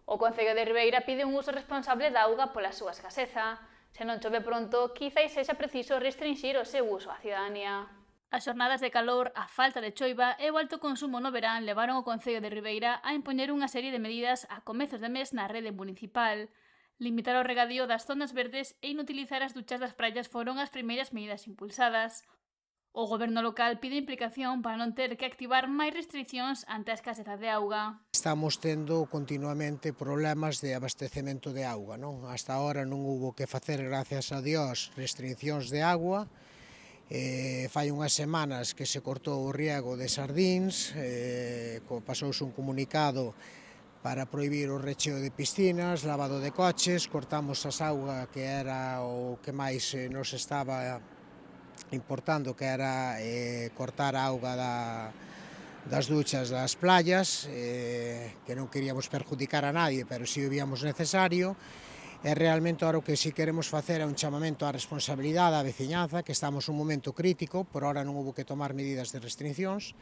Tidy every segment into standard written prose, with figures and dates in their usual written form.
O Concello de Ribeira pide un uso responsable da auga pola súa escaseza. Se non chove pronto, quizáis sexa preciso restringir o seu uso á cidadanía. As xornadas de calor, a falta de choiva e o alto consumo no verán levaron o Concello de Ribeira a impoñer unha serie de medidas a comezos de mes na rede municipal. Limitar o regadío das zonas verdes e inutilizar as duchas das praias foron as primeiras medidas impulsadas. O goberno local pide implicación para non ter que activar máis restriccións ante a escaseza de auga. Estamos tendo continuamente problemas de abastecemento de auga, non? Hasta ahora non hubo que facer, gracias a Dios, restriccións de agua. Fai unhas semanas que se cortou o riego de sardíns, pasouse un comunicado para prohibir o recheo de piscinas, lavado de coches, cortamos as augas que era o que máis nos estaba importando, que era cortar a auga das duchas das playas, que non queríamos perjudicar a nadie, pero si o víamos necesario. E realmente ahora o que si queremos facer é un chamamento á responsabilidade á veciñanza, que estamos un momento crítico, por ahora non houve que tomar medidas de restriccións,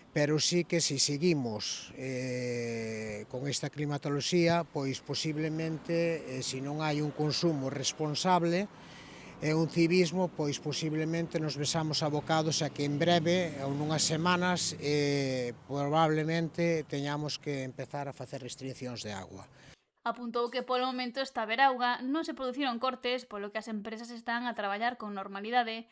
pero sí que se seguimos con esta climatoloxía, pois posiblemente, se non hai un consumo responsable e un civismo, pois posiblemente nos vexamos abocados a que en breve, ou nunhas semanas, probablemente teñamos que empezar a facer restriccións de agua. Apuntou que polo momento está a haber auga, non se produciron cortes, polo que as empresas están a traballar con normalidade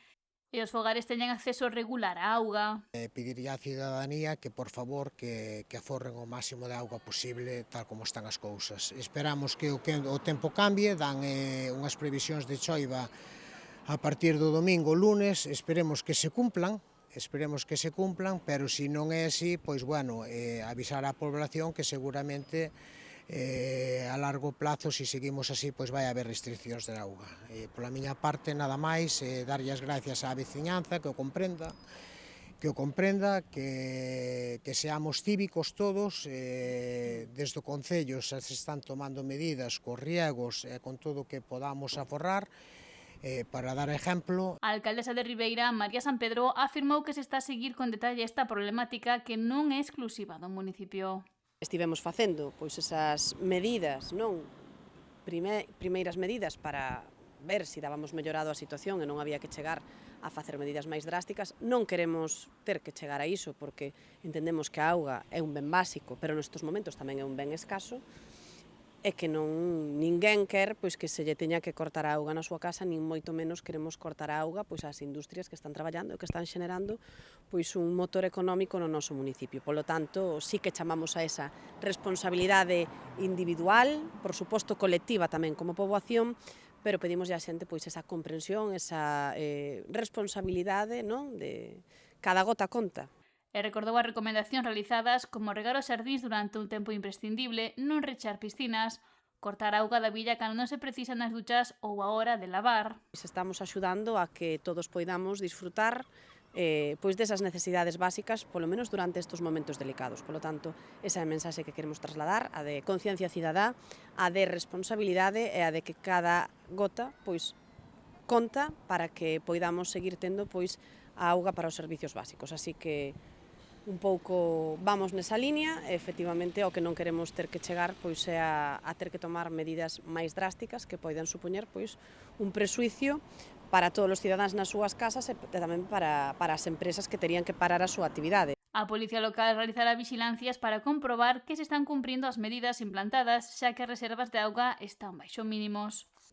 e os fogares teñen acceso regular á auga. Pediría á cidadanía que, por favor, que aforren o máximo de auga posible tal como están as cousas. Esperamos que o tempo cambie, dan unhas previsións de choiva a partir do domingo, lunes, esperemos que se cumplan, pero se non é así, pois bueno, avisar á población que seguramente a largo plazo, se seguimos así, pois vai haber restriccións de auga. Pola miña parte, nada máis, darlle as gracias á veciñanza, que o comprenda, que seamos cívicos todos, desde o Concello se están tomando medidas cos riegos e con todo o que podamos aforrar, para dar exemplo. A alcaldesa de Ribeira, María San Pedro, afirmou que se está a seguir con detalle esta problemática que non é exclusiva do municipio. Estivemos facendo pois esas medidas, non? Primeiras medidas para ver se dábamos mellorado a situación e non había que chegar a facer medidas máis drásticas. Non queremos ter que chegar a iso porque entendemos que a auga é un ben básico, pero nestes momentos tamén é un ben escaso e que ninguén quer pois que se lle teña que cortar a auga na súa casa, nin moito menos queremos cortar a auga pois ás industrias que están traballando e que están xenerando pois un motor económico no noso municipio. Polo tanto, sí que chamamos a esa responsabilidade individual, por suposto colectiva tamén como poboación, pero pedimos á xente pois esa comprensión, esa responsabilidade, non? De cada gota conta. E recordou as recomendacións realizadas como regar os xardíns durante un tempo imprescindible, non rechar piscinas, cortar a auga da villa cando non se precisa nas duchas ou a hora de lavar. Estamos axudando a que todos poidamos disfrutar pois desas necesidades básicas, polo menos durante estes momentos delicados. Polo tanto, esa é a mensaxe que queremos trasladar, a de conciencia cidadá, a de responsabilidade e a de que cada gota pois conta para que poidamos seguir tendo pois a auga para os servicios básicos. Así que un pouco vamos nesa liña, e efectivamente o que non queremos ter que chegar pois é a ter que tomar medidas máis drásticas que poidan supoñer pois un prexuicio para todos os cidadáns nas súas casas e tamén para as empresas que terían que parar a súa actividade. A Policía Local realizará vixilancias para comprobar que se están cumprindo as medidas implantadas, xa que as reservas de auga están baixo mínimos.